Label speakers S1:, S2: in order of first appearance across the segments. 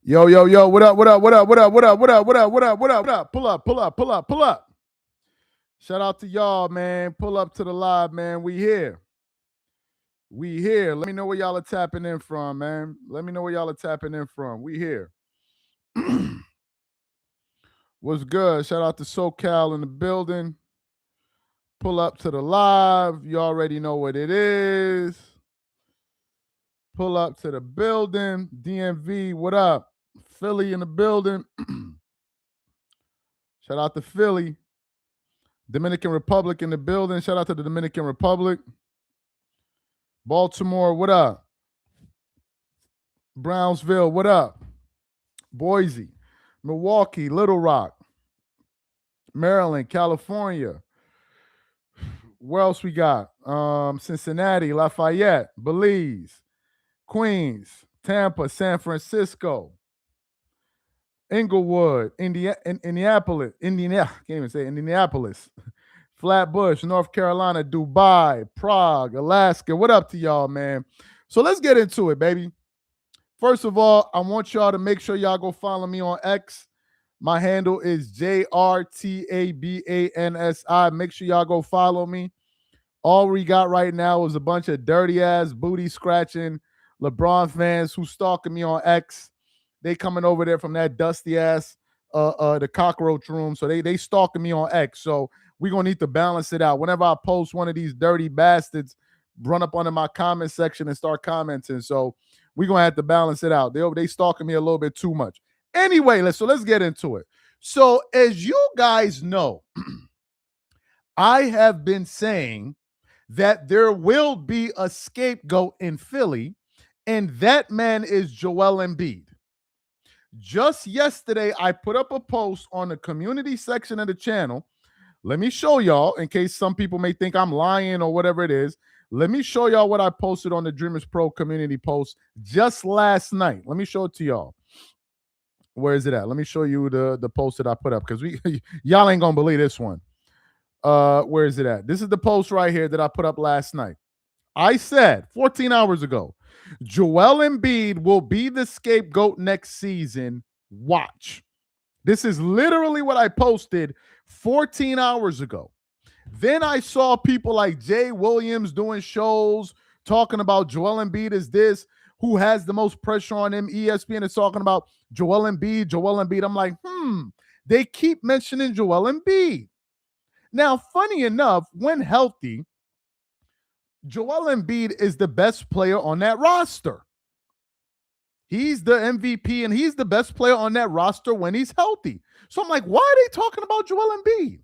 S1: Yo, yo, yo, what up, what up, what up, what up, what up, what up, what up, what up, what up, what up? Pull up, pull up, pull up, pull up. Shout out to y'all, man. Pull up to the live, man. We here. We here. Let me know where y'all are tapping in from, man. Let me know where y'all are tapping in from. We here. What's good? Shout out to SoCal in the building. Pull up to the live. You already know what it is. Pull up to the building. DMV, what up? Philly in the building. Shout out to Philly. Dominican Republic in the building. Shout out to the Dominican Republic. Baltimore, what up? Brownsville, what up? Boise, Milwaukee, Little Rock, Maryland, California. Where else we got? Cincinnati, Lafayette, Belize, Queens, Tampa, San Francisco, Inglewood, Indianapolis, can't even say Indianapolis, Flatbush, North Carolina, Dubai, Prague, Alaska. What up to y'all, man? So let's get into it, baby. First of all, I want y'all to make sure y'all go follow me on X. My handle is JRTABANSI. Make sure y'all go follow me. All we got right now is a bunch of dirty ass booty scratching LeBron fans who stalking me on X. They coming over there from that dusty ass the cockroach room. So they stalking me on X. So we're gonna need to balance it out. Whenever I post, one of these dirty bastards run up under my comment section and start commenting. So we're gonna have to balance it out. They stalking me a little bit too much. Anyway, let's get into it. So as you guys know, I have been saying that there will be a scapegoat in Philly, and that man is Joel Embiid. Just yesterday, I put up a post on the community section of the channel. Let me show y'all, in case some people may think I'm lying or whatever it is. Let me show y'all what I posted on the Dreamers Pro community post just last night. Let me show it to y'all. Where is it at? Let me show you the post that I put up, because y'all ain't gonna believe this one. Where is it at? This is the post right here that I put up last night. I said 14 hours ago, Joel Embiid will be the scapegoat next season. Watch. This is literally what I posted 14 hours ago. Then I saw people like Jay Williams doing shows talking about Joel Embiid is this, who has the most pressure on him. ESPN is talking about Joel Embiid. I'm like, they keep mentioning Joel Embiid. Now, funny enough, when healthy, Joel Embiid is the best player on that roster. He's the MVP, and he's the best player on that roster when he's healthy. So I'm like, why are they talking about Joel Embiid?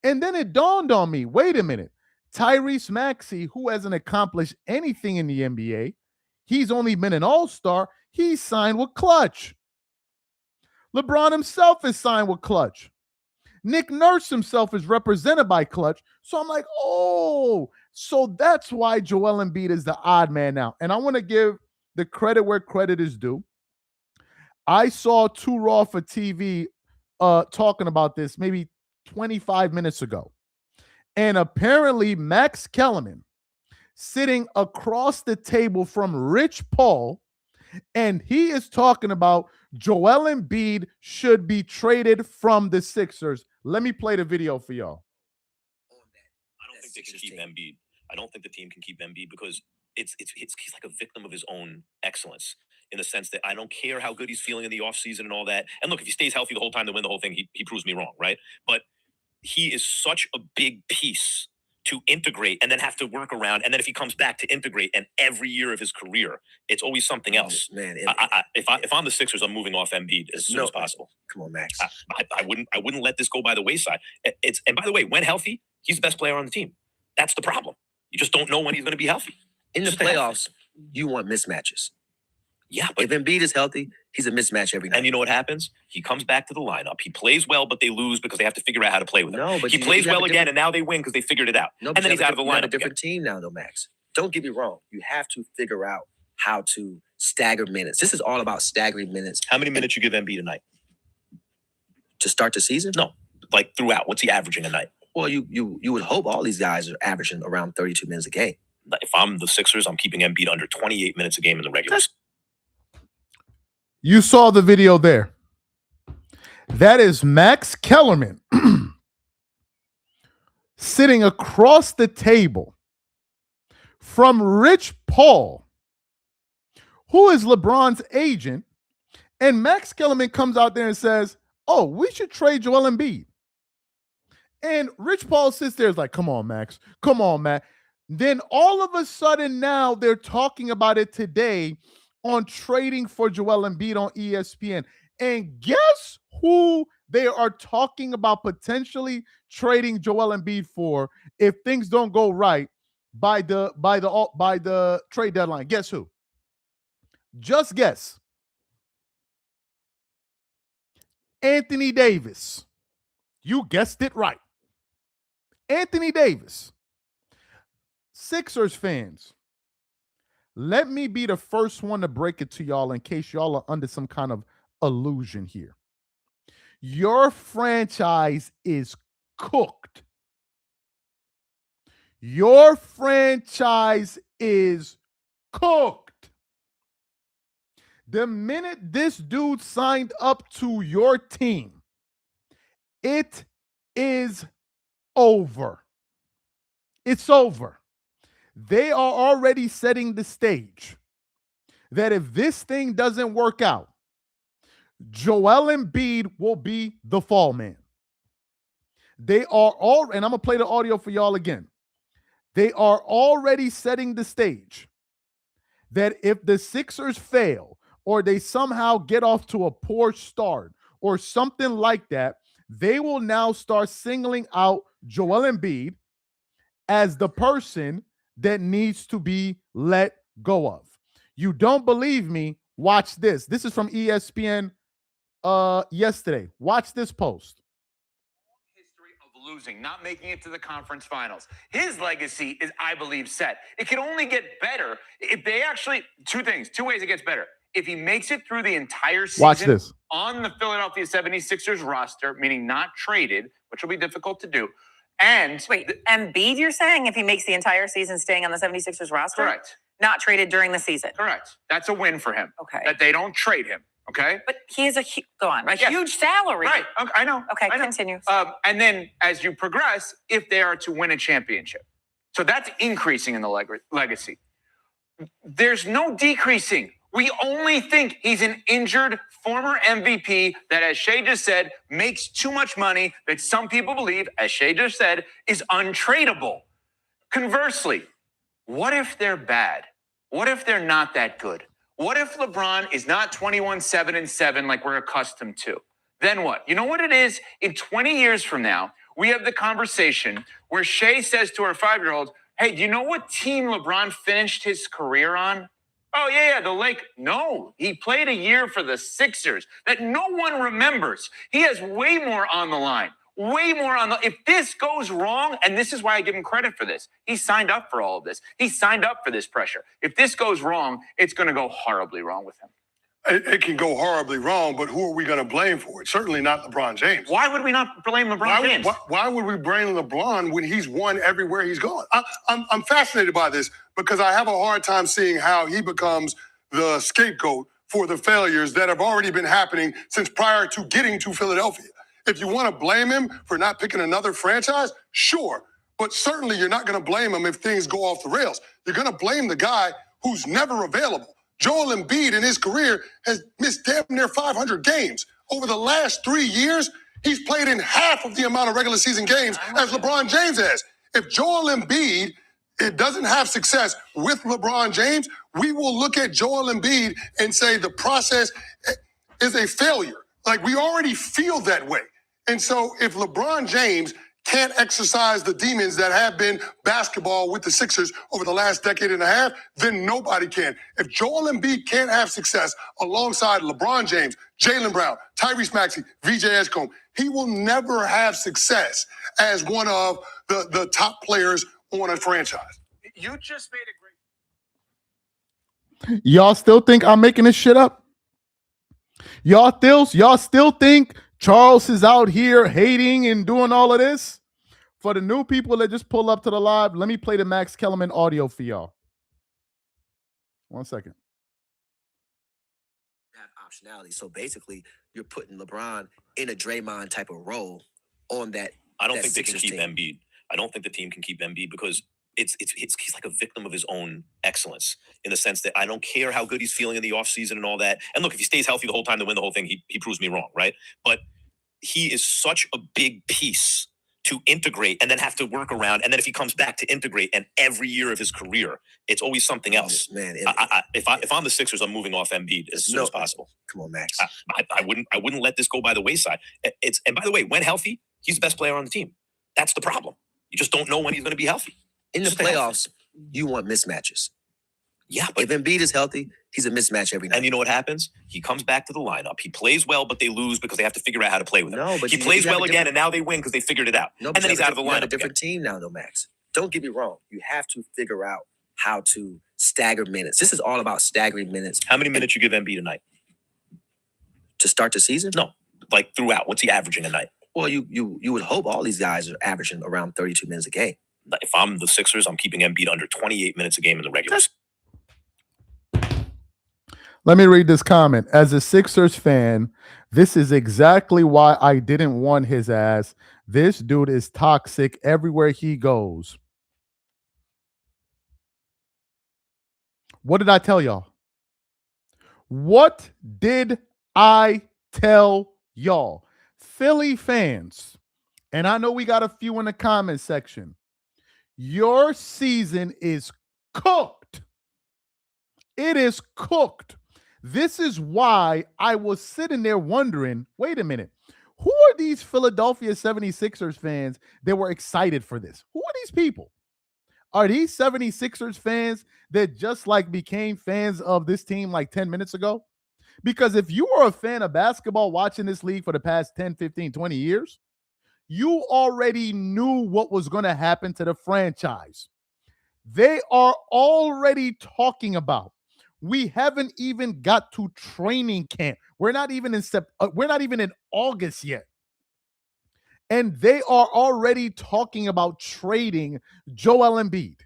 S1: And then it dawned on me, wait a minute. Tyrese Maxey, who hasn't accomplished anything in the NBA, he's only been an all-star. He's signed with Clutch. LeBron himself is signed with Clutch. Nick Nurse himself is represented by Clutch. So I'm like, oh, so that's why Joel Embiid is the odd man now. And I want to give the credit where credit is due. I saw Too Raw for TV talking about this maybe 25 minutes ago. And apparently Max Kellerman, sitting across the table from Rich Paul, and he is talking about Joel Embiid should be traded from the Sixers. Let me play the video for y'all.
S2: I don't think they can keep Embiid. I don't think the team can keep Embiid because he's like a victim of his own excellence, in the sense that I don't care how good he's feeling in the offseason and all that. And look, if he stays healthy the whole time to win the whole thing, he proves me wrong, right? But he is such a big piece to integrate and then have to work around. And then if he comes back to integrate, and every year of his careir, it's always something else. Man, if I'm the Sixers, I'm moving off Embiid as soon as possible.
S3: Come on, Max.
S2: I wouldn't let this go by the wayside. And by the way, when healthy, he's the best player on the team. That's the problem. You just don't know when he's going to be healthy.
S3: In the playoffs, you want mismatches.
S2: Yeah, but
S3: if Embiid is healthy, he's a mismatch every night.
S2: And you know what happens? He comes back to the lineup. He plays well, but they lose because they have to figure out how to play with him.
S3: No, but
S2: he plays well again, and now they win because they figured it out.
S3: No,
S2: and then he's out of the lineup. You have
S3: a different team now, though, Max. Don't get me wrong. You have to figure out how to stagger minutes. This is all about staggering minutes.
S2: How many minutes you give Embiid a night?
S3: To start the season?
S2: No, like throughout. What's he averaging a night?
S3: Well, you would hope all these guys are averaging around 32 minutes a game.
S2: If I'm the Sixers, I'm keeping Embiid under 28 minutes a game in the regular season.
S1: You saw the video there. That is Max Kellerman sitting across the table from Rich Paul, who is LeBron's agent. And Max Kellerman comes out there and says, oh, we should trade Joel Embiid. And Rich Paul sits there, is like, come on, Max. Come on, Matt. Then all of a sudden now they're talking about it today on trading for Joel Embiid on ESPN. And guess who they are talking about potentially trading Joel Embiid for if things don't go right by the trade deadline? Guess who? Just guess. Anthony Davis. You guessed it right. Anthony Davis. Sixers fans, let me be the first one to break it to y'all in case y'all are under some kind of illusion here. Your franchise is cooked. Your franchise is cooked. The minute this dude signed up to your team, it is over. It's over. They are already setting the stage that if this thing doesn't work out, Joel Embiid will be the fall man. They are all, and I'm going to play the audio for y'all again. They are already setting the stage that if the Sixers fail or they somehow get off to a poor start or something like that, they will now start singling out Joel Embiid as the person that needs to be let go of. You don't believe me? Watch this. This is from ESPN yesterday. Watch this post.
S4: History of losing, not making it to the conference finals. His legacy is, I believe, set. It can only get better if they actually, two ways it gets better. If he makes it through the entire season on the Philadelphia 76ers roster, meaning not traded, which will be difficult to do. And
S5: wait, Embiid, you're saying if he makes the entire season staying on the 76ers roster?
S4: Correct.
S5: Not traded during the season?
S4: Correct. That's a win for him.
S5: Okay.
S4: That they don't trade him. Okay.
S5: But he is huge salary.
S4: Right. Okay, I know.
S5: Okay,
S4: I know.
S5: continue.
S4: And then as you progress, if they are to win a championship. So that's increasing in the legacy. There's no decreasing. We only think he's an injured former MVP that, as Shea just said, makes too much money that some people believe, as Shea just said, is untradeable. Conversely, what if they're bad? What if they're not that good? What if LeBron is not 21-7-7 like we're accustomed to? Then what? You know what it is? In 20 years from now, we have the conversation where Shea says to her 5-year-old, hey, do you know what team LeBron finished his career on? Oh, yeah, the Lake. No, he played a year for the Sixers that no one remembers. He has way more on the line. Way more on the. If this goes wrong, and this is why I give him credit for this, he signed up for all of this. He signed up for this pressure. If this goes wrong, it's going to go horribly wrong with him.
S6: It can go horribly wrong, but who are we going to blame for it? Certainly not LeBron James.
S4: Why would we not blame LeBron James?
S6: Why would we blame LeBron when he's won everywhere he's gone? I'm fascinated by this because I have a hard time seeing how he becomes the scapegoat for the failures that have already been happening since prior to getting to Philadelphia. If you want to blame him for not picking another franchise, sure. But certainly you're not going to blame him if things go off the rails. You're going to blame the guy who's never available. Joel Embiid in his career has missed damn near 500 games. Over the last 3 years, he's played in half of the amount of regular season games as LeBron James has. If Joel Embiid doesn't have success with LeBron James, we will look at Joel Embiid and say the process is a failure. Like, we already feel that way. And so if LeBron James can't exercise the demons that have been basketball with the Sixers over the last decade and a half, then nobody can. If Joel Embiid can't have success alongside LeBron James, Jaylen Brown, Tyrese Maxey, VJ Edgecombe, he will never have success as one of the top players on a franchise.
S4: You just made a great.
S1: Y'all still think I'm making this shit up? Y'all still think Charles is out here hating and doing all of this? For the new people that just pull up to the live, let me play the Max Kellerman audio for y'all. 1 second.
S3: Have optionality. So basically, you're putting LeBron in a Draymond type of role on that.
S2: I don't
S3: that
S2: think they can
S3: Sixers
S2: keep
S3: team.
S2: Embiid. I don't think the team can keep Embiid because he's like a victim of his own excellence in the sense that I don't care how good he's feeling in the offseason and all that. And look, if he stays healthy the whole time to win the whole thing, he proves me wrong, right? But he is such a big piece to integrate and then have to work around. And then if he comes back to integrate, and every year of his career, it's always something else.
S3: Man,
S2: if I'm the Sixers, I'm moving off Embiid as soon as possible.
S3: Come on, Max.
S2: I wouldn't let this go by the wayside. And by the way, when healthy, he's the best player on the team. That's the problem. You just don't know when he's going to be healthy.
S3: In the playoffs, you want mismatches.
S2: Yeah, but
S3: if Embiid is healthy, he's a mismatch every night.
S2: And you know what happens? He comes back to the lineup. He plays well, but they lose because they have to figure out how to play with him.
S3: No, but
S2: he plays well again, and now they win because they figured it out.
S3: No,
S2: and then he's out of the lineup.
S3: You have a different team now, though, Max. Don't get me wrong. You have to figure out how to stagger minutes. This is all about staggering minutes.
S2: How many minutes you give Embiid a night?
S3: To start the season?
S2: No, like throughout. What's he averaging a night?
S3: Well, you would hope all these guys are averaging around 32 minutes a game.
S2: If I'm the Sixers, I'm keeping Embiid under 28 minutes a game in the regular season.
S1: Let me read this comment. As a Sixers fan, this is exactly why I didn't want his ass. This dude is toxic everywhere he goes. What did I tell y'all? What did I tell y'all? Philly fans, and I know we got a few in the comment section. Your season is cooked. It is cooked. This is why I was sitting there wondering, wait a minute, who are these Philadelphia 76ers fans that were excited for this? Who are these people? Are these 76ers fans that just like became fans of this team like 10 minutes ago? Because if you are a fan of basketball watching this league for the past 10, 15, 20 years, you already knew what was going to happen to the franchise. They are already talking about, we haven't even got to training camp. We're not even in August yet. And they are already talking about trading Joel Embiid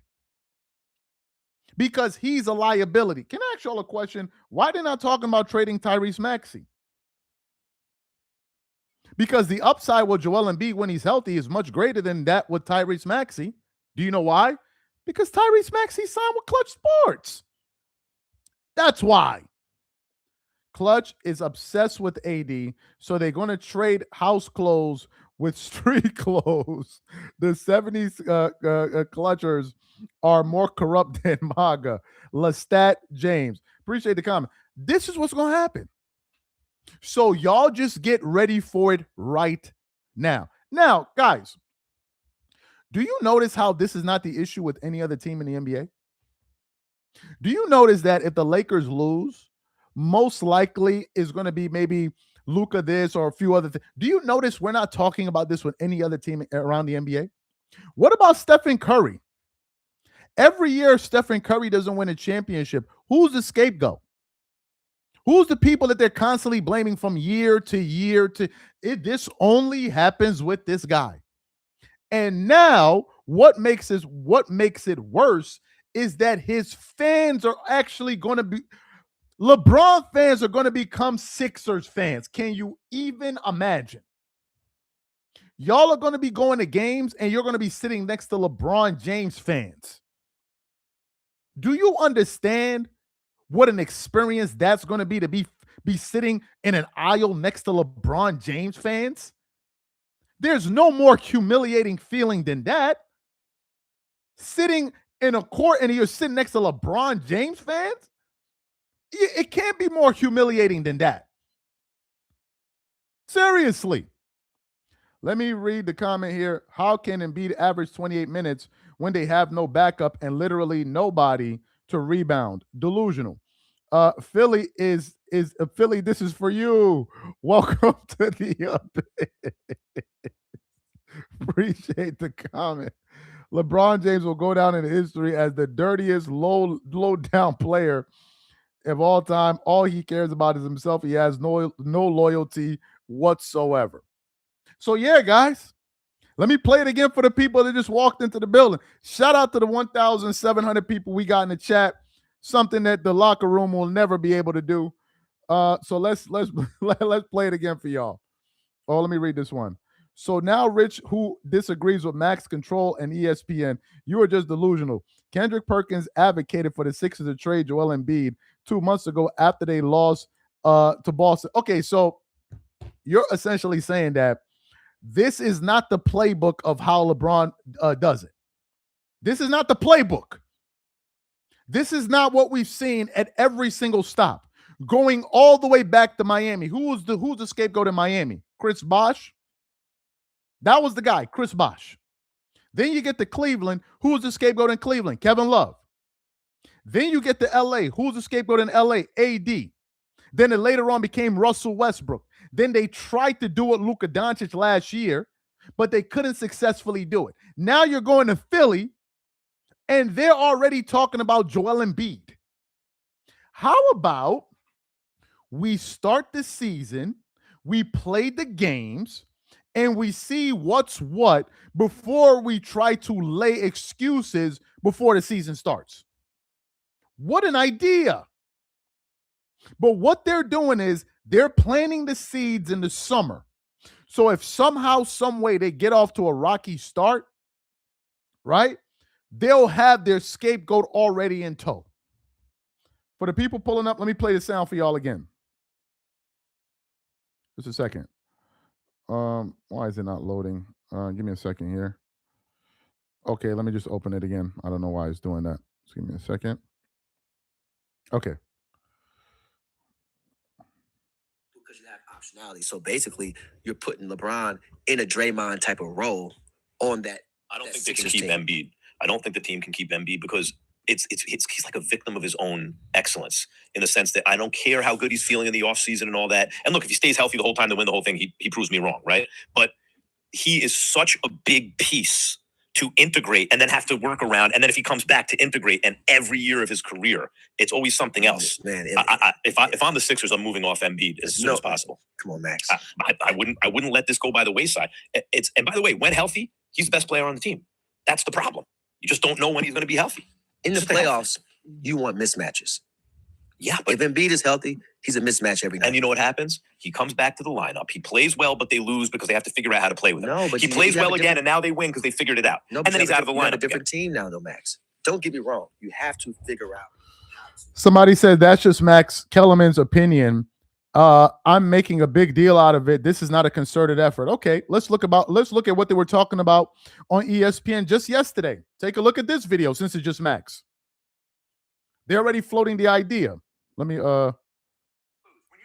S1: because he's a liability. Can I ask y'all a question? Why they're not talking about trading Tyrese Maxey? Because the upside with Joel Embiid when he's healthy is much greater than that with Tyrese Maxey. Do you know why? Because Tyrese Maxey signed with Clutch Sports. That's why. Clutch is obsessed with AD, so they're going to trade house clothes with street clothes. The 70s Clutchers are more corrupt than MAGA. Lestat James. Appreciate the comment. This is what's going to happen. So y'all just get ready for it right now. Now, guys, do you notice how this is not the issue with any other team in the NBA? Do you notice that if the Lakers lose, most likely is going to be maybe Luka this or a few other things? Do you notice we're not talking about this with any other team around the NBA? What about Stephen Curry? Every year Stephen Curry doesn't win a championship. Who's the scapegoat? Who's the people that they're constantly blaming from year to year to it? This only happens with this guy. And now what makes it worse is that his fans are actually going to be LeBron fans are going to become Sixers fans. Can you even imagine? Y'all are going to be going to games and you're going to be sitting next to LeBron James fans. Do you understand what an experience that's going to be sitting in an aisle next to LeBron James fans? There's no more humiliating feeling than that. Sitting in a court and you're sitting next to LeBron James fans? It can't be more humiliating than that. Seriously. Let me read the comment here. How can Embiid average 28 minutes when they have no backup and literally nobody to rebound? Delusional. Philly is Philly. This is for you. Welcome to the update. Appreciate the comment. LeBron James will go down in history as the dirtiest, low down player of all time. All he cares about is himself. He has no loyalty whatsoever. So yeah, guys, let me play it again for the people that just walked into the building. Shout out to the 1,700 people we got in the chat. Something that the locker room will never be able to do. So let's play it again for y'all. Oh, let me read this one. So now, Rich, who disagrees with Max Control and ESPN, you are just delusional. Kendrick Perkins advocated for the Sixers to trade Joel Embiid 2 months ago after they lost to Boston. Okay, so you're essentially saying that this is not the playbook of how LeBron does it. This is not the playbook. This is not what we've seen at every single stop. Going all the way back to Miami. Who's the scapegoat in Miami? Chris Bosh? That was the guy, Chris Bosh. Then you get to Cleveland. Who's the scapegoat in Cleveland? Kevin Love. Then you get to LA. Who's the scapegoat in LA? AD. Then it later on became Russell Westbrook. Then they tried to do it Luka Doncic last year, but they couldn't successfully do it. Now you're going to Philly, and they're already talking about Joel Embiid. How about we start the season, we play the games, and we see what's what before we try to lay excuses before the season starts? What an idea. But what they're doing is they're planting the seeds in the summer. So if somehow, some way they get off to a rocky start, right, they'll have their scapegoat already in tow. For the people pulling up, let me play the sound for y'all again. Just a second. Why is it not loading? Give me a second here. Okay, let me just open it again. I don't know why it's doing that. Just give me a second. Okay.
S3: Because you have optionality. So basically, you're putting LeBron in a Draymond type of role on that.
S2: I don't think they can keep Embiid. I don't think the team can keep Embiid because he's like a victim of his own excellence in the sense that I don't care how good he's feeling in the offseason and all that. And look, if he stays healthy the whole time to win the whole thing, he proves me wrong, right? But he is such a big piece to integrate and then have to work around. And then if he comes back to integrate, and every year of his career, it's always something else. Man, if I'm the Sixers, I'm moving off Embiid as soon as possible.
S3: Come on, Max.
S2: I wouldn't let this go by the wayside. And by the way, when healthy, he's the best player on the team. That's the problem. You just don't know when he's going to be healthy.
S3: In the playoffs, you want mismatches.
S2: Yeah, but
S3: if Embiid is healthy, he's a mismatch every night.
S2: And you know what happens? He comes back to the lineup. He plays well, but they lose because they have to figure out how to play with him.
S3: No, but
S2: he plays well again, and now they win because they figured it out.
S3: No,
S2: and then he's out of the lineup.
S3: You have a different team now, though, Max. Don't get me wrong. You have to figure out.
S1: Somebody said that's just Max Kellerman's opinion. I'm making a big deal out of it. This is not a concerted effort. Okay, let's look at what they were talking about on ESPN just yesterday. Take a look at this video since it's just Max. They're already floating the idea. Let me
S4: When you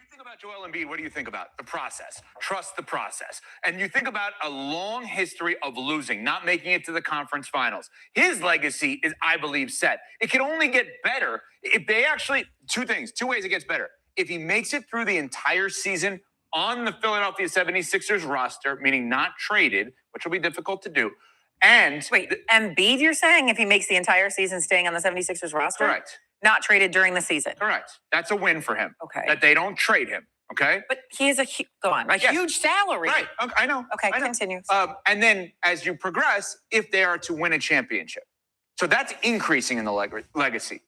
S4: think about Joel Embiid, what do you think about? The process. Trust the process. And you think about a long history of losing, not making it to the conference finals. His legacy is, I believe, set. It can only get better if they actually, two ways it gets better. If he makes it through the entire season on the Philadelphia 76ers roster, meaning not traded, which will be difficult to do. And
S5: wait, Embiid, you're saying if he makes the entire season staying on the 76ers roster?
S4: Correct.
S5: Not traded during the season?
S4: Correct. That's a win for him.
S5: Okay.
S4: That they don't trade him. Okay.
S5: But he is huge salary.
S4: Right. Okay, I know.
S5: Okay,
S4: I know.
S5: continue.
S4: And then as you progress, if they are to win a championship. So that's increasing in the legacy.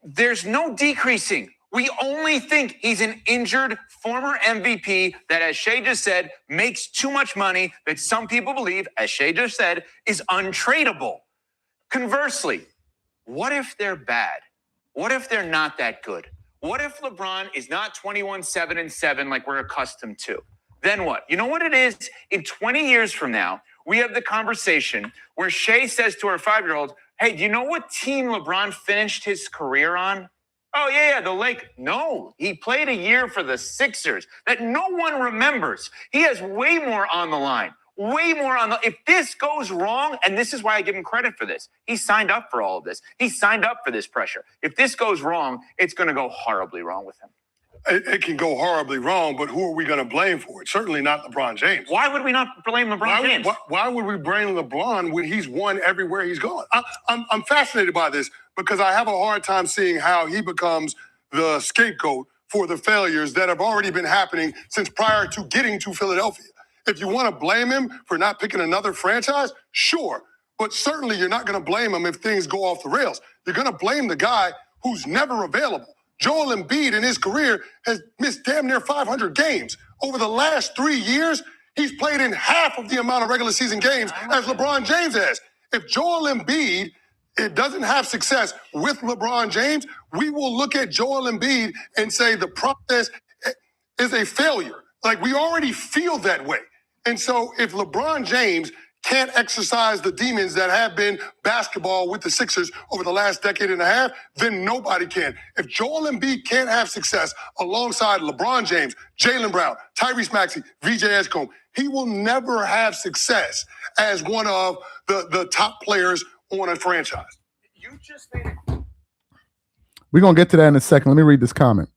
S4: There's no decreasing. We only think he's an injured former MVP that, as Shay just said, makes too much money that some people believe, as Shay just said, is untradeable. Conversely, what if they're bad? What if they're not that good? What if LeBron is not 21-7-7 like we're accustomed to? Then what? You know what it is? In 20 years from now, we have the conversation where Shay says to her 5-year-old, hey, do you know what team LeBron finished his career on? Oh, yeah, the Lake. No, he played a year for the Sixers that no one remembers. He has way more on the line, way more on the. If this goes wrong, and this is why I give him credit for this, he signed up for all of this. He signed up for this pressure. If this goes wrong, it's going to go horribly wrong with him.
S6: It can go horribly wrong, but who are we going to blame for it? Certainly not LeBron James.
S4: Why would we not blame LeBron James?
S6: Why would we blame LeBron when he's won everywhere he's gone? I'm fascinated by this because I have a hard time seeing how he becomes the scapegoat for the failures that have already been happening since prior to getting to Philadelphia. If you want to blame him for not picking another franchise, sure. But certainly you're not going to blame him if things go off the rails. You're going to blame the guy who's never available. Joel Embiid in his career has missed damn near 500 games. Over the last 3 years, he's played in half of the amount of regular season games as LeBron James has. If Joel Embiid doesn't have success with LeBron James, we will look at Joel Embiid and say the process is a failure. Like, we already feel that way. And so if LeBron James can't exercise the demons that have been basketball with the Sixers over the last decade and a half, then nobody can. If Joel Embiid can't have success alongside LeBron James, Jaylen Brown, Tyrese Maxey, VJ Edgecombe, he will never have success as one of the top players on a franchise.
S4: You just made it.
S1: We're going to get to that in a second. Let me read this comment.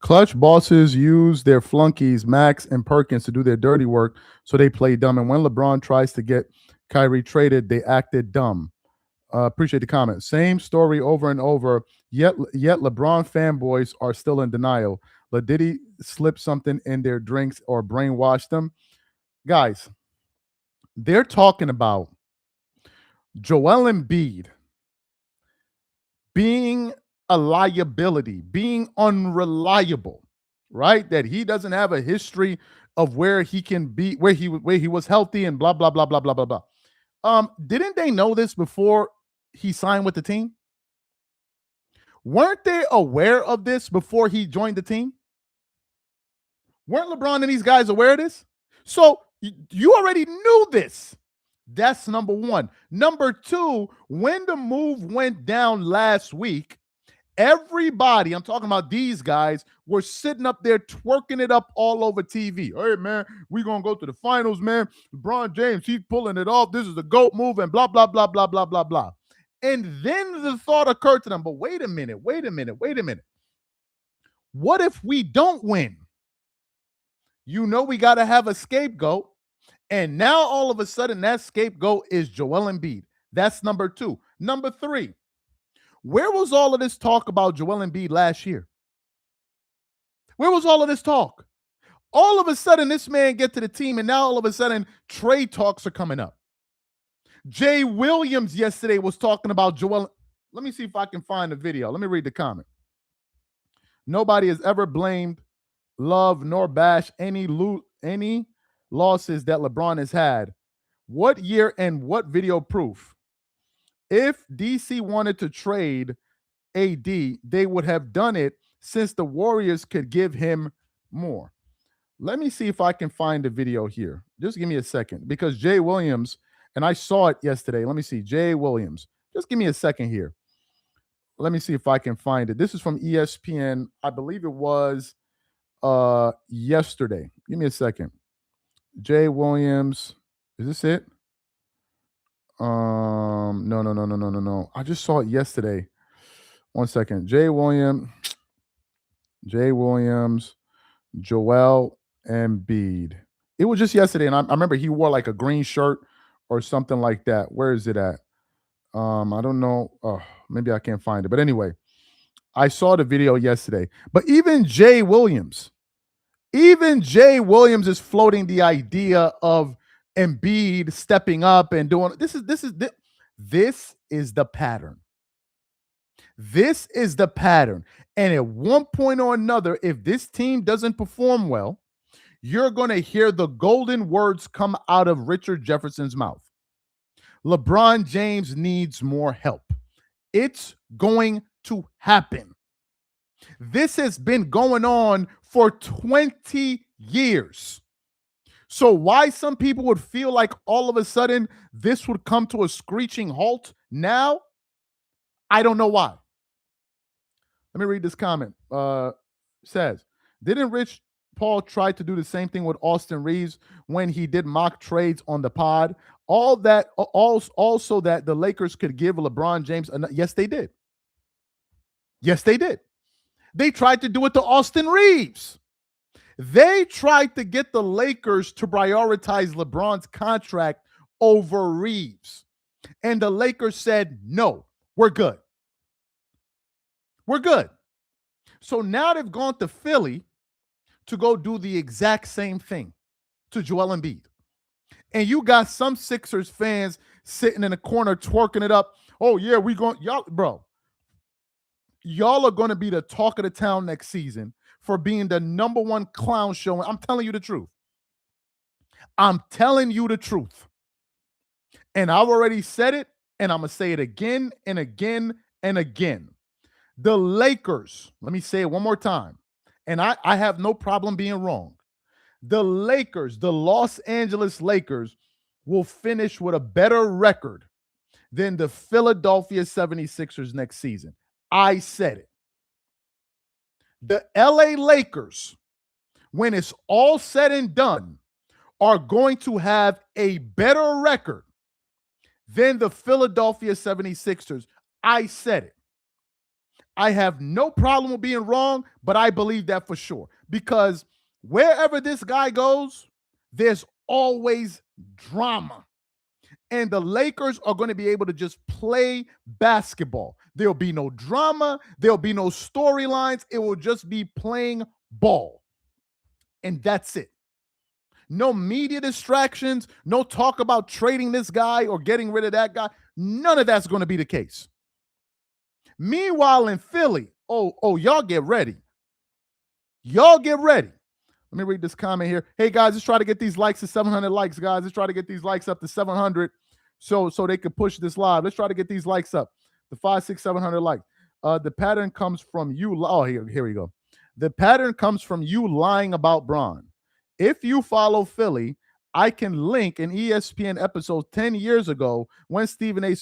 S1: Clutch bosses use their flunkies, Max and Perkins, to do their dirty work, so they play dumb. And when LeBron tries to get Kyrie traded, they acted dumb. Appreciate the comment. Same story over and over, yet LeBron fanboys are still in denial. Did he slip something in their drinks or brainwash them? Guys, they're talking about Joel Embiid being a liability, being unreliable, right? That he doesn't have a history of where he can be, where he was healthy and blah, blah, blah, blah, blah, blah, blah. Didn't they know this before he signed with the team? Weren't they aware of this before he joined the team? Weren't LeBron and these guys aware of this? So you already knew this. That's number one. Number two, when the move went down last week, everybody, I'm talking about these guys, were sitting up there twerking it up all over TV. Hey, man, we're going to go to the finals, man. LeBron James, he's pulling it off. This is the GOAT move and blah, blah, blah, blah, blah, blah, blah. And then the thought occurred to them, but wait a minute. What if we don't win? You know we got to have a scapegoat. And now all of a sudden that scapegoat is Joel Embiid. That's number two. Number three, where was all of this talk about Joel Embiid last year? Where was all of this talk? All of a sudden this man get to the team and now all of a sudden trade talks are coming up. Jay Williams yesterday was talking about Joel. Let me see if I can find the video. Let me read the comment. Nobody has ever blamed, love, nor bash any losses that LeBron has had. What year and what video proof? If DC wanted to trade AD, they would have done it since the Warriors could give him more. Let me see if I can find the video here. Just give me a second, because Jay Williams, and I saw it yesterday. Let me see. Jay Williams. Just give me a second here. Let me see if I can find it. This is from ESPN. I believe it was yesterday. Give me a second. Jay Williams. Is this it? No. I just saw it yesterday. 1 second. Jay Williams, Joel Embiid. It was just yesterday, and I remember he wore like a green shirt or something like that. Where is it at? I don't know. Oh, maybe I can't find it. But anyway, I saw the video yesterday. But even Jay Williams is floating the idea of Embiid stepping up and doing this is the pattern. This is the pattern. And at one point or another, if this team doesn't perform well, you're going to hear the golden words come out of Richard Jefferson's mouth. LeBron James needs more help. It's going to happen. This has been going on for 20 years. So why some people would feel like all of a sudden this would come to a screeching halt now, I don't know why. Let me read this comment. Says, didn't Rich Paul try to do the same thing with Austin Reeves when he did mock trades on the pod? Also that the Lakers could give LeBron James. Yes, they did. Yes, they did. They tried to do it to Austin Reeves. They tried to get the Lakers to prioritize LeBron's contract over Reeves. And the Lakers said, no, we're good. We're good. So now they've gone to Philly to go do the exact same thing to Joel Embiid. And you got some Sixers fans sitting in the corner twerking it up. Oh, yeah, y'all, bro. y'all are going to be the talk of the town next season for being the #1 clown show. I'm telling you the truth. I'm telling you the truth. And I've already said it, and I'm going to say it again and again and again. The Lakers, let me say it one more time, and I have no problem being wrong. The Lakers, the Los Angeles Lakers, will finish with a better record than the Philadelphia 76ers next season. I said it. The LA Lakers, when it's all said and done, are going to have a better record than the Philadelphia 76ers. I said it. I have no problem with being wrong, but I believe that for sure. Because wherever this guy goes, there's always drama. And the Lakers are going to be able to just play basketball. There'll be no drama. There'll be no storylines. It will just be playing ball. And that's it. No media distractions. No talk about trading this guy or getting rid of that guy. None of that's going to be the case. Meanwhile, in Philly, y'all get ready. Y'all get ready. Let me read this comment here. Hey, guys, let's try to get these likes to 700 likes, guys. Let's try to get these likes up to 700 so they can push this live. Let's try to get these likes up. The 500, 600, 700 likes. The pattern comes from you. Oh, here we go. The pattern comes from you lying about Bron. If you follow Philly, I can link an ESPN episode 10 years ago when Stephen A.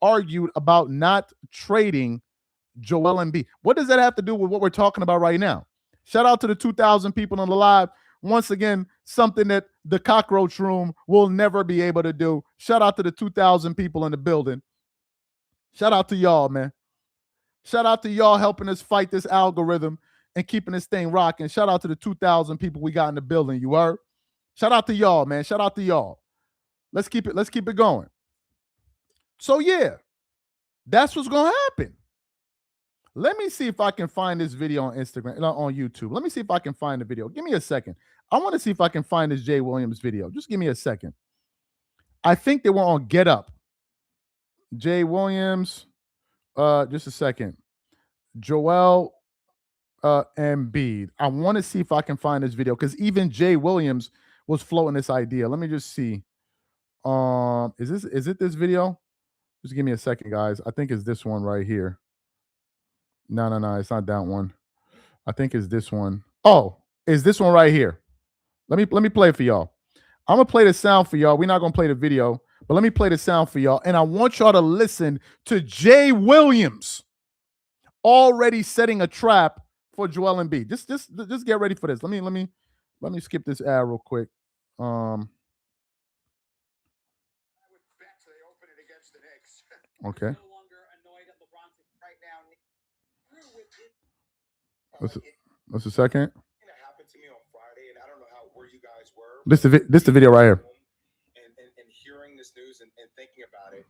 S1: argued about not trading Joel Embiid. What does that have to do with what we're talking about right now? Shout out to the 2,000 people on the live. Once again, something that the cockroach room will never be able to do. Shout out to the 2,000 people in the building. Shout out to y'all, man. Shout out to y'all helping us fight this algorithm and keeping this thing rocking. Shout out to the 2,000 people we got in the building. You heard? Shout out to y'all, man. Shout out to y'all. Let's keep it going. So yeah, that's what's gonna happen. Let me see if I can find this video on Instagram, on YouTube. Let me see if I can find the video. Give me a second. I want to see if I can find this Jay Williams video. Just give me a second. I think they were on Get Up. Jay Williams. Just a second. Joel Embiid. I want to see if I can find this video because even Jay Williams was floating this idea. Let me just see. Is it this video? Just give me a second, guys. I think it's this one right here. No, it's not that one. I think it's this one. Oh, it's this one right here. Let me play it for y'all. I'm gonna play the sound for y'all. We're not gonna play the video, but let me play the sound for y'all. And I want y'all to listen to Jay Williams already setting a trap for Joel Embiid. Just get ready for this. Let me skip this ad real quick. Okay. What's a second? This the video right here.
S7: And hearing this news and thinking about it.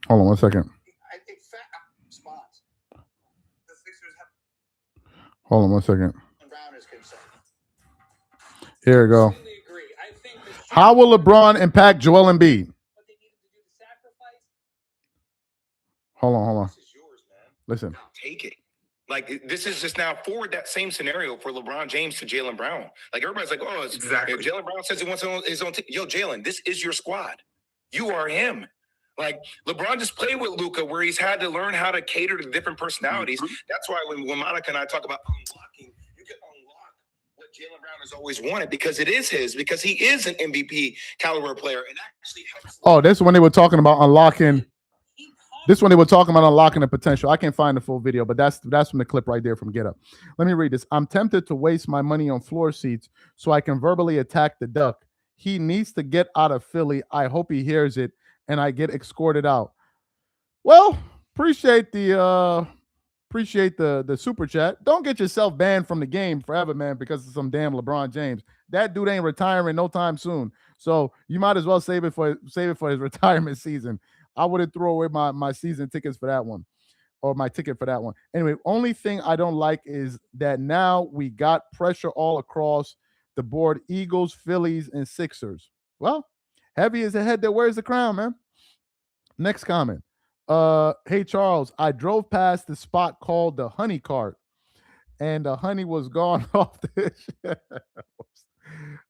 S1: Hold on 1 second. Hold on 1 second. Here we go. How will LeBron impact Joel Embiid? Hold on. Listen.
S7: Take it. Like, this is just now forward that same scenario for LeBron James to Jaylen Brown. Like, everybody's like, oh, it's exactly. Jaylen Brown says he wants his own team. Yo, Jaylen, this is your squad. You are him. Like, LeBron just played with Luka where he's had to learn how to cater to different personalities. Mm-hmm. That's why when Monica and I talk about unlocking, you can unlock what Jaylen Brown has always wanted because it is his, because he is an MVP caliber player. And actually helps.
S1: Oh, that's when they were talking about unlocking. This one they were talking about unlocking the potential. I can't find the full video, but that's from the clip right there from Get Up. Let me read this. I'm tempted to waste my money on floor seats so I can verbally attack the Duck. He needs to get out of Philly. I hope he hears it and I get escorted out. Well, appreciate the super chat. Don't get yourself banned from the game forever, man, because of some damn LeBron James. That dude ain't retiring no time soon. So you might as well save it for his retirement season. I would have thrown away my season tickets for that one, or my ticket for that one. Anyway, only thing I don't like is that now we got pressure all across the board. Eagles, Phillies, and Sixers. Well, heavy is the head that wears the crown, man. Next comment. Hey Charles, I drove past the spot called the Honey Cart, and the honey was gone off the shelves.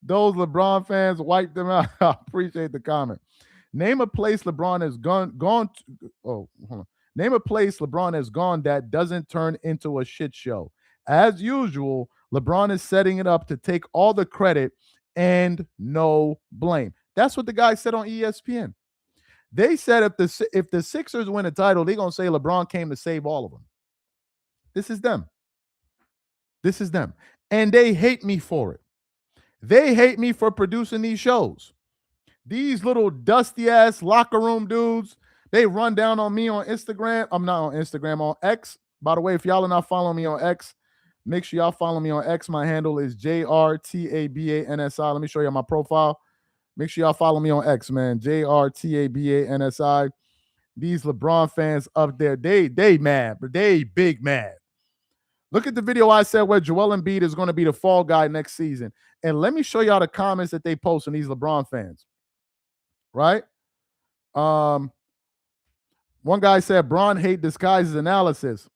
S1: Those LeBron fans wiped them out. I appreciate the comment. Name a place LeBron has gone to. Oh, hold on. Name a place LeBron has gone that doesn't turn into a shit show. As usual, LeBron is setting it up to take all the credit and no blame. That's what the guy said on ESPN. They said if the Sixers win a title, they're gonna say LeBron came to save all of them. This is them. This is them. And they hate me for it. They hate me for producing these shows. These little dusty ass locker room dudes, they run down on me on Instagram. I'm not on Instagram, on X. By the way, if y'all are not following me on X, make sure y'all follow me on X. My handle is JRTABANSI. Let me show you my profile. Make sure y'all follow me on X, man. JRTABANSI. These LeBron fans up there, they mad, but they big mad. Look at the video I said where Joel Embiid is going to be the fall guy next season. And let me show y'all the comments that they post on these LeBron fans. Right? One guy said, Bron hate disguises analysis.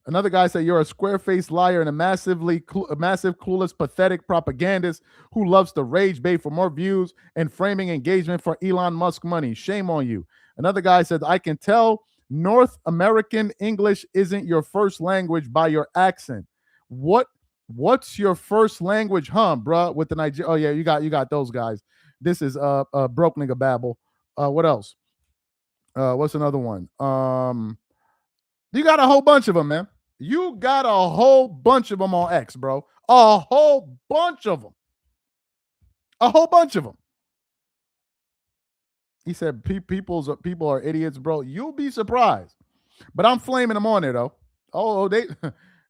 S1: Another guy said, you're a square-faced liar and a massive, clueless, pathetic propagandist who loves to rage bait for more views and framing engagement for Elon Musk money. Shame on you. Another guy said, I can tell North American English isn't your first language by your accent. What's your first language, bruh? With the Niger. Oh yeah, you got those guys. This is broke nigga babble. What else? What's another one? You got a whole bunch of them, man. You got a whole bunch of them on X, bro. A whole bunch of them. A whole bunch of them. He said people are idiots, bro. You'll be surprised. But I'm flaming them on there though. Oh, they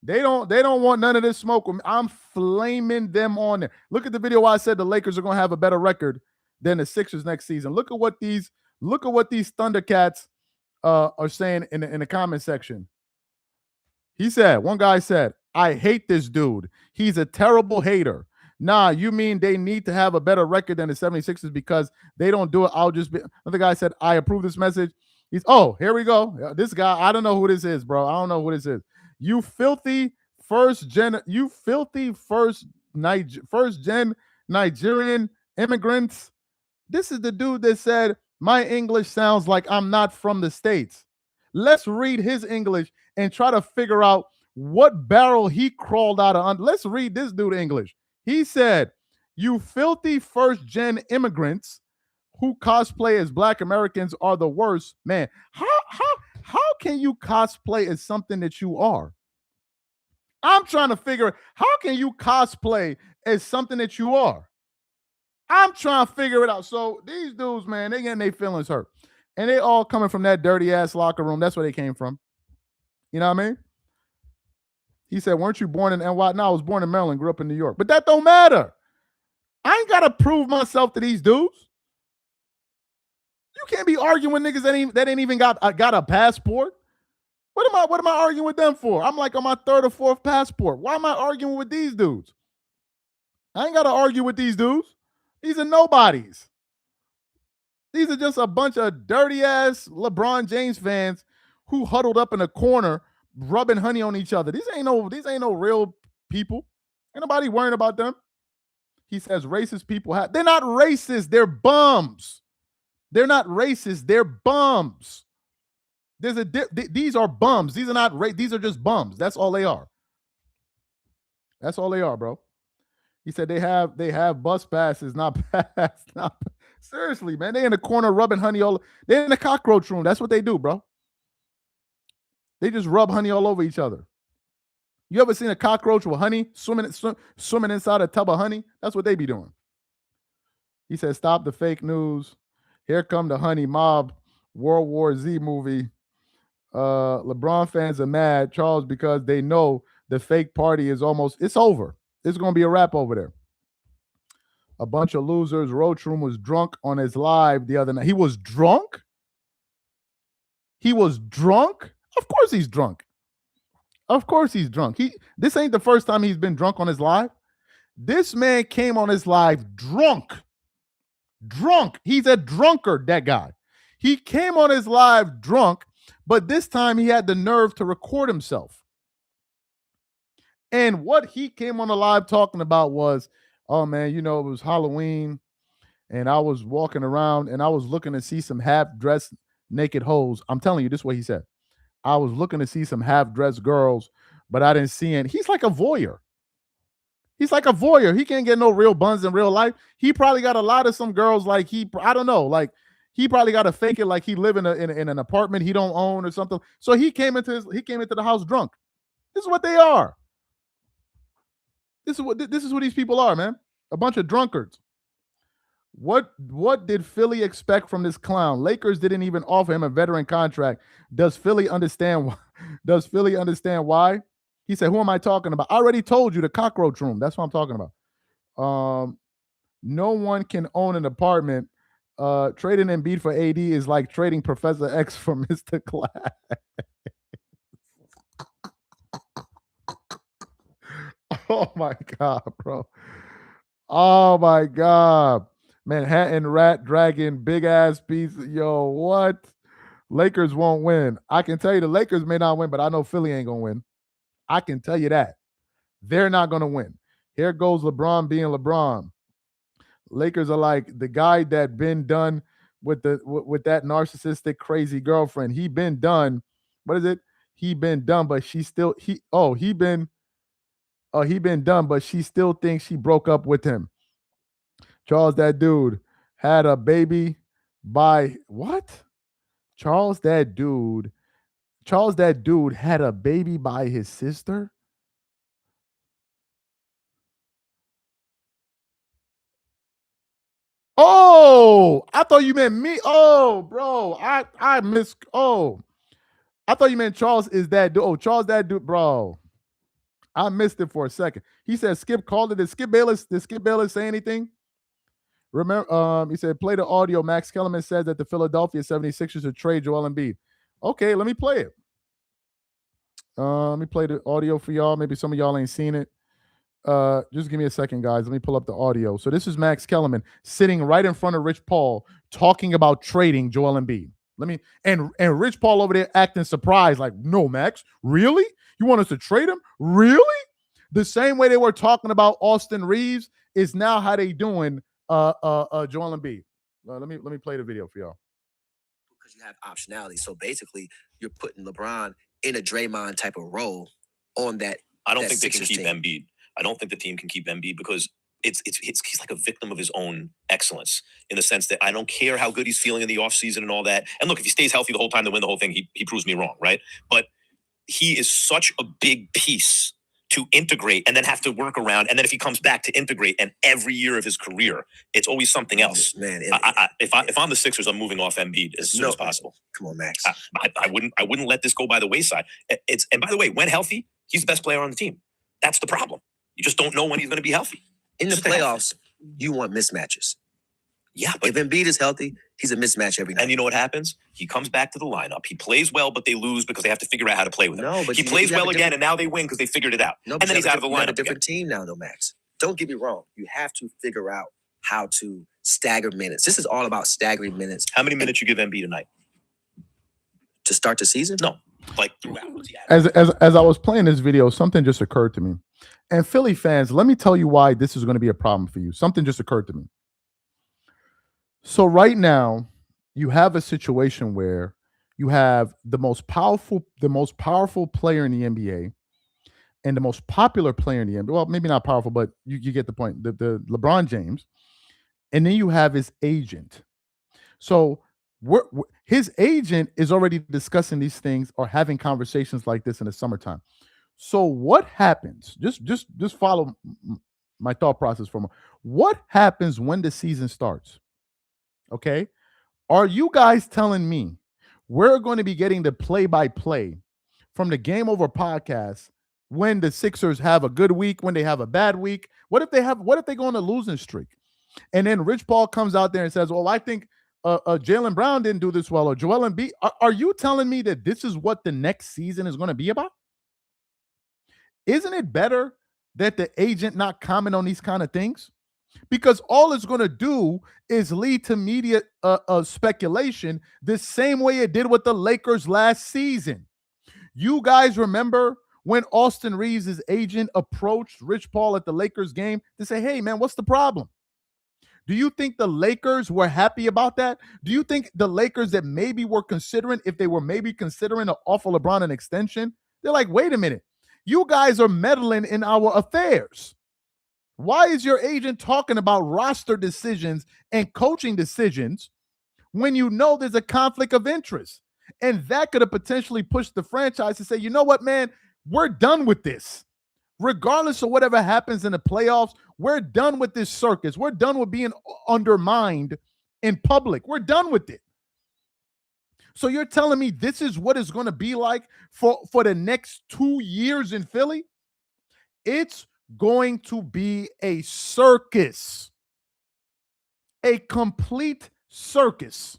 S1: don't want none of this smoke with me. I'm flaming them on there. Look at the video where I said the Lakers are going to have a better record than the Sixers next season. Look at what these Thundercats are saying in the comment section. He said, one guy said, I hate this dude. He's a terrible hater. Nah, you mean they need to have a better record than the 76ers because they don't do it? I'll just be. Another guy said, I approve this message. Here we go. This guy, I don't know who this is, bro. I don't know who this is. You filthy first gen Nigerian immigrants. This is the dude that said, my English sounds like I'm not from the States. Let's read his English and try to figure out what barrel he crawled out of. Let's read this dude English. He said, you filthy first-gen immigrants who cosplay as Black Americans are the worst. Man, how can you cosplay as something that you are? I'm trying to figure, how can you cosplay as something that you are? I'm trying to figure it out. So these dudes, man, they getting their feelings hurt. And they all coming from that dirty-ass locker room. That's where they came from. You know what I mean? He said, weren't you born in NY? No, I was born in Maryland, grew up in New York. But that don't matter. I ain't got to prove myself to these dudes. You can't be arguing with niggas that ain't even got a passport. What am I arguing with them for? I'm like on my third or fourth passport. Why am I arguing with these dudes? I ain't got to argue with these dudes. These are nobodies. These are just a bunch of dirty-ass LeBron James fans who huddled up in a corner rubbing honey on each other. These ain't no real people. Ain't nobody worrying about them. He says racist people they're not racist. They're bums. They're not racist. They're bums. These are bums. These are not these are just bums. That's all they are. That's all they are, bro. He said they have bus passes, not pass. Seriously, man. They in the corner rubbing honey they're in the cockroach room. That's what they do, bro. They just rub honey all over each other. You ever seen a cockroach with honey swimming inside a tub of honey? That's what they be doing. He said, stop the fake news. Here come the honey mob World War Z movie. LeBron fans are mad, Charles, because they know the fake party is it's over. It's going to be a wrap over there. A bunch of losers. Roachroom was drunk on his live the other night. He was drunk? He was drunk? Of course he's drunk. Of course he's drunk. This ain't the first time he's been drunk on his live. This man came on his live drunk. Drunk. He's a drunkard, that guy. He came on his live drunk, But this time he had the nerve to record himself. And what he came on the live talking about was, oh man, you know, it was Halloween and I was walking around and I was looking to see some half-dressed naked hoes. I'm telling you, this is what he said. I was looking to see some half-dressed girls, but I didn't see any. He's like a voyeur. He's like a voyeur. He can't get no real buns in real life. He probably got a lot of some girls like I don't know, like he probably got to fake it like he live in an apartment he don't own or something. So he came into the house drunk. This is what they are. This is what these people are, man. A bunch of drunkards. What did Philly expect from this clown? Lakers didn't even offer him a veteran contract. Does Philly understand why? Does Philly understand why? He said, who am I talking about? I already told you, the cockroach room. That's what I'm talking about. No one can own an apartment. Trading Embiid for AD is like trading Professor X for Mr. Class. Oh my God, bro. Oh my God. Manhattan Rat Dragon, big ass piece. Yo, what? Lakers won't win. I can tell you the Lakers may not win, but I know Philly ain't going to win. I can tell you that. They're not going to win. Here goes LeBron being LeBron. Lakers are like the guy that been done with that narcissistic crazy girlfriend. He been done. What is it? He been done, but he been done, but she still thinks she broke up with him. Charles, that dude had a baby by what? Charles, that dude had a baby by his sister? Oh, I thought you meant me. Oh, bro, I miss. Oh, I thought you meant Charles is that dude. Oh, Charles, that dude, bro. I missed it for a second. He said Skip called it. Did Skip Bayless say anything? Remember, he said, play the audio. Max Kellerman says that the Philadelphia 76ers should trade Joel Embiid. Okay, let me play it. Let me play the audio for y'all. Maybe some of y'all ain't seen it. Just give me a second, guys. Let me pull up the audio. So this is Max Kellerman sitting right in front of Rich Paul talking about trading Joel Embiid. And Rich Paul over there acting surprised, like, no, Max, really? You want us to trade him? Really? The same way they were talking about Austin Reeves is now how they doing Joel Embiid. Let me play the video for y'all.
S3: Because you have optionality. So basically, you're putting LeBron in a Draymond type of role on that.
S2: I don't think they can
S3: Sixers
S2: keep
S3: team.
S2: Embiid. I don't think the team can keep Embiid because he's like a victim of his own excellence in the sense that I don't care how good he's feeling in the offseason and all that. And look, if he stays healthy the whole time to win the whole thing, he proves me wrong, right? But he is such a big piece to integrate and then have to work around. And then if he comes back to integrate, and every year of his career, it's always something else.
S3: Man,
S2: if I'm the Sixers, I'm moving off Embiid as soon as possible.
S3: Come on, Max.
S2: I wouldn't let this go by the wayside. And by the way, when healthy, he's the best player on the team. That's the problem. You just don't know when he's going to be healthy.
S3: In the playoffs, you want mismatches.
S2: Yeah, but
S3: if Embiid is healthy, he's a mismatch every night.
S2: And you know what happens? He comes back to the lineup. He plays well, but they lose because they have to figure out how to play with him.
S3: No, but
S2: he plays well again, and now they win because they figured it out.
S3: No,
S2: and then he's out of the lineup.
S3: A different team now, though, Max. Don't get me wrong. You have to figure out how to stagger minutes. This is all about staggering minutes.
S2: How many minutes you give Embiid tonight?
S3: To start the season?
S2: No, like throughout.
S1: As I was playing this video, something just occurred to me. And Philly fans, let me tell you why this is going to be a problem for you. Something just occurred to me. So right now, you have a situation where you have the most powerful player in the NBA and the most popular player in the NBA. Well, maybe not powerful, but you get the point. The LeBron James. And then you have his agent. So his agent is already discussing these things or having conversations like this in the summertime. So what happens? Just follow my thought process for a moment. What happens when the season starts? Okay. Are you guys telling me we're going to be getting the play-by-play from the Game Over podcast when the Sixers have a good week, when they have a bad week? What if they go on a losing streak? And then Rich Paul comes out there and says, well, I think Jaylen Brown didn't do this well, or Joel Embiid. Are you telling me that this is what the next season is going to be about? Isn't it better that the agent not comment on these kind of things? because all it's going to do is lead to media speculation the same way it did with the Lakers last season. You guys remember when Austin Reeves' agent approached Rich Paul at the Lakers game to say, hey, man, what's the problem? Do you think the Lakers were happy about that? Do you think the Lakers that maybe were considering, if they were maybe considering to offer LeBron an extension, they're like, wait a minute, you guys are meddling in our affairs. Why is your agent talking about roster decisions and coaching decisions when you know there's a conflict of interest? And that could have potentially pushed the franchise to say, you know what, man, we're done with this. Regardless of whatever happens in the playoffs, we're done with this circus. We're done with being undermined in public. We're done with it. So you're telling me this is what it's going to be like for the next 2 years in Philly? It's going to be a circus. A complete circus.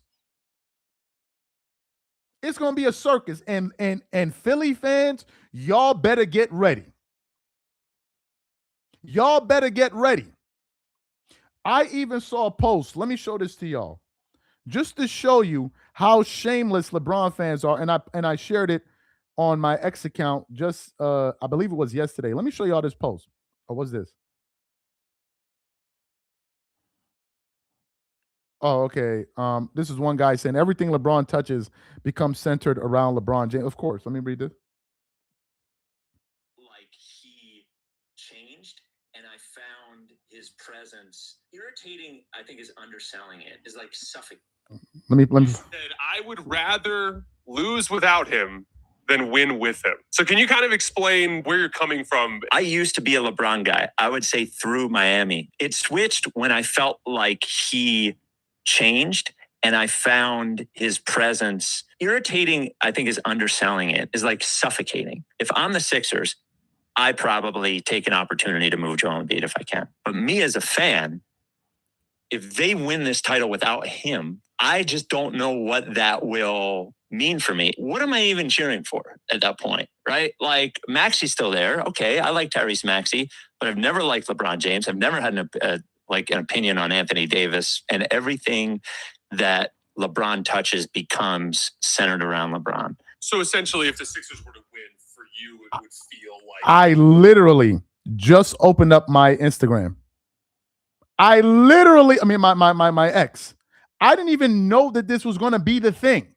S1: It's going to be a circus. And Philly fans, y'all better get ready. Y'all better get ready. I even saw a post. Let me show this to y'all. Just to show you how shameless LeBron fans are. And I shared it on my X account just I believe it was yesterday. Let me show y'all this post. Or what's this? Oh, okay. This is one guy saying everything LeBron touches becomes centered around LeBron James. Of course. Let me read this.
S2: Like he changed, and I found his presence irritating. I think is underselling it. Is like suffocating.
S1: Let me.
S8: Said, I would rather lose without him than win with him. So can you kind of explain where you're coming from?
S2: I used to be a LeBron guy. I would say through Miami. It switched when I felt like he changed, and I found his presence irritating. I think is underselling it. Is like suffocating. If I'm the Sixers, I probably take an opportunity to move Joel Embiid if I can. But me as a fan, if they win this title without him, I just don't know what that will mean for me. What am I even cheering for at that point, right? Like, Maxi's still there. Okay, I like Tyrese Maxey, but I've never liked LeBron James. I've never had an opinion on Anthony Davis, and everything that LeBron touches becomes centered around LeBron.
S8: So essentially, if the Sixers were to win for you, it would feel like...
S1: I literally just opened up my Instagram. I mean, my ex. I didn't even know that this was going to be the thing.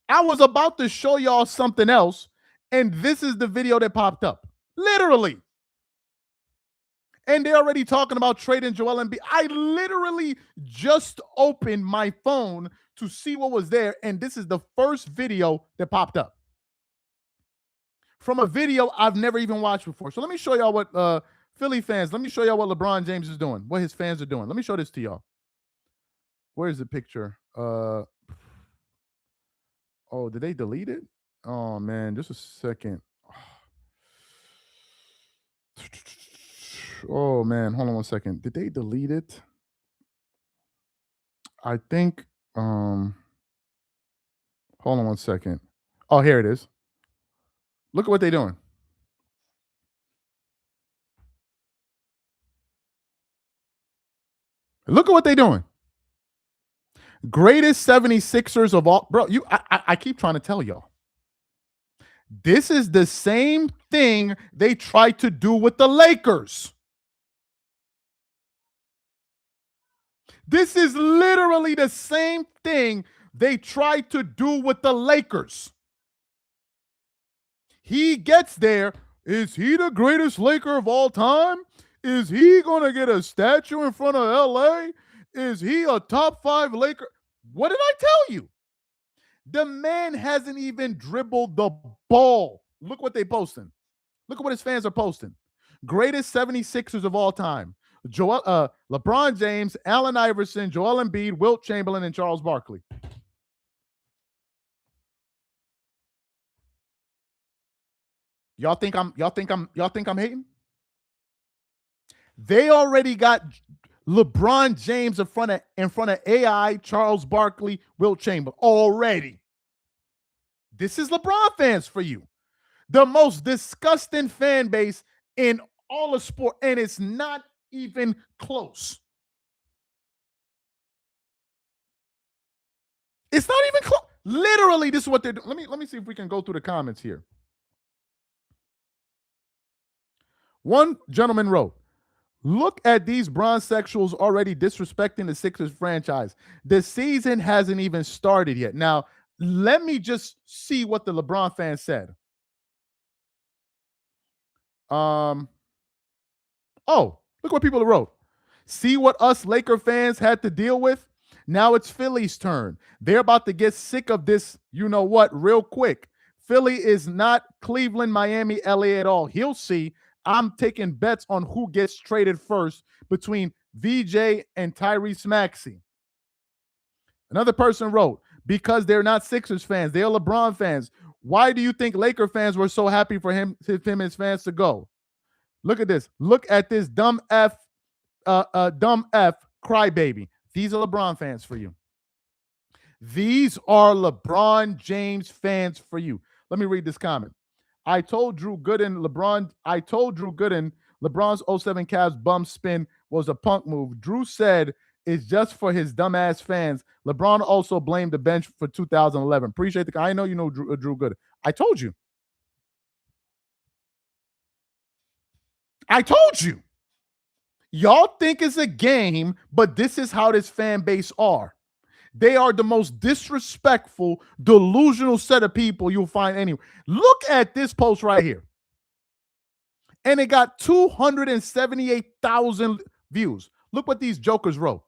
S1: I was about to show y'all something else, and this is the video that popped up. Literally. And they're already talking about trading Joel Embiid. I literally just opened my phone to see what was there, and this is the first video that popped up. From a video I've never even watched before. So let me show y'all what... Philly fans, let me show y'all what LeBron James is doing, what his fans are doing. Let me show this to y'all. Where's the picture? Oh, did they delete it? Oh, man, just a second. Oh, man, hold on one second. Did they delete it? I think, hold on one second. Oh, here it is. Look at what they're doing. Look at what they're doing. Greatest 76ers of all. Bro, I keep trying to tell y'all. This is the same thing they tried to do with the Lakers. This is literally the same thing they tried to do with the Lakers. He gets there. Is he the greatest Laker of all time? Is he going to get a statue in front of LA? Is he a top 5 Laker? What did I tell you? The man hasn't even dribbled the ball. Look what they posting. Look at what his fans are posting. Greatest 76ers of all time. LeBron James, Allen Iverson, Joel Embiid, Wilt Chamberlain, and Charles Barkley. Y'all think I'm hating? They already got LeBron James in front of AI, Charles Barkley, Wilt Chamberlain already. This is LeBron fans for you. The most disgusting fan base in all of sport, and it's not even close. It's not even close. Literally, this is what they're doing. Let me see if we can go through the comments here. One gentleman wrote, "Look at these bronzesexuals already disrespecting the Sixers franchise. The season hasn't even started yet." Now, let me just see what the LeBron fans said. Oh, look what people wrote. "See what us Laker fans had to deal with? Now it's Philly's turn. They're about to get sick of this, you know what, real quick. Philly is not Cleveland, Miami, LA at all. He'll see. I'm taking bets on who gets traded first between VJ and Tyrese Maxey." Another person wrote, "Because they're not Sixers fans, they're LeBron fans. Why do you think Laker fans were so happy for him and his fans to go? Look at this. Look at this dumb F crybaby." These are LeBron fans for you. These are LeBron James fans for you. Let me read this comment. I told Drew Gooden, LeBron's 07 Cavs bum spin was a punk move. Drew said it's just for his dumbass fans. LeBron also blamed the bench for 2011. Appreciate the. I know you know Drew Gooden. I told you. Y'all think it's a game, but this is how this fan base are. They are the most disrespectful, delusional set of people you'll find anywhere. Look at this post right here. And it got 278,000 views. Look what these jokers wrote.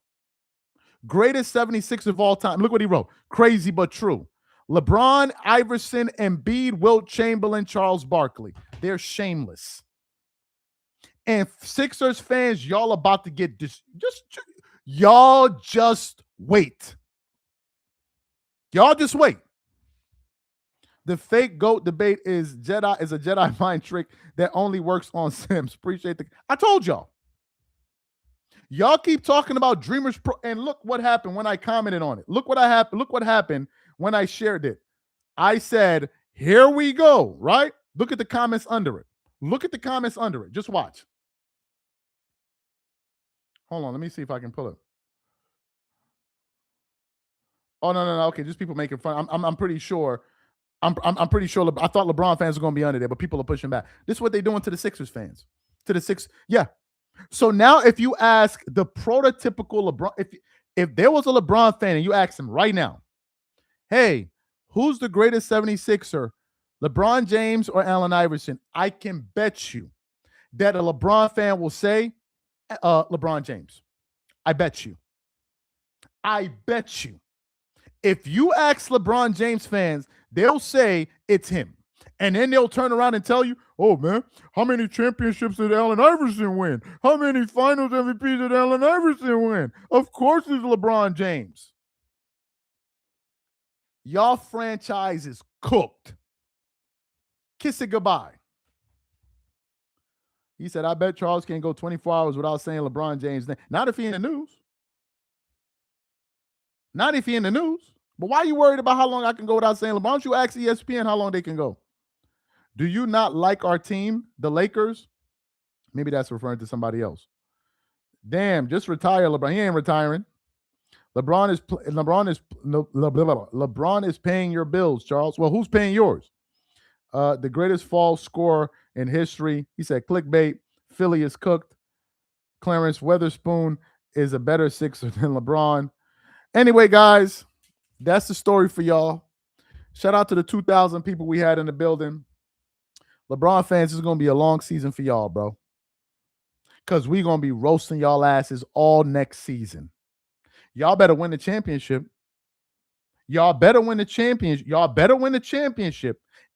S1: Greatest 76 of all time. Look what he wrote. Crazy but true. LeBron, Iverson, Embiid, Wilt Chamberlain, Charles Barkley. They're shameless. And Sixers fans, y'all about to get this. Y'all just wait. Y'all just wait. The fake GOAT debate is a Jedi mind trick that only works on Sims. Appreciate the. I told y'all. Y'all keep talking about Dreamers Pro, and look what happened when I commented on it. Look what happened when I shared it. I said, "Here we go." Right? Look at the comments under it. Just watch. Hold on. Let me see if I can pull it. Oh no. Okay, just people making fun. I'm pretty sure. I'm pretty sure. I thought LeBron fans were going to be under there, but people are pushing back. This is what they're doing to the Sixers fans. Yeah. So now, if you ask the prototypical LeBron, if there was a LeBron fan and you ask him right now, "Hey, who's the greatest 76er, LeBron James or Allen Iverson?" I can bet you that a LeBron fan will say LeBron James. I bet you. If you ask LeBron James fans, they'll say it's him. And then they'll turn around and tell you, "Oh, man, how many championships did Allen Iverson win? How many finals MVP did Allen Iverson win? Of course it's LeBron James." Y'all franchise is cooked. Kiss it goodbye. He said, "I bet Charles can't go 24 hours without saying LeBron James' name." Not if he in the news. But why are you worried about how long I can go without saying LeBron? Why don't you ask ESPN how long they can go? "Do you not like our team, the Lakers?" Maybe that's referring to somebody else. Damn, just retire LeBron. He ain't retiring. LeBron is paying your bills, Charles. Well, who's paying yours? The greatest fall scorer in history. He said clickbait. Philly is cooked. Clarence Weatherspoon is a better Sixer than LeBron. Anyway, guys, that's the story for y'all. Shout out to the 2,000 people we had in the building. LeBron fans, this is going to be a long season for y'all, bro. Because we're going to be roasting y'all asses all next season. Y'all better win the championship.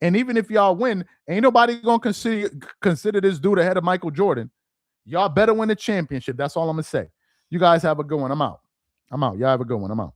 S1: And even if y'all win, ain't nobody going to consider this dude ahead of Michael Jordan. Y'all better win the championship. That's all I'm going to say. You guys have a good one. I'm out. Y'all have a good one. I'm out.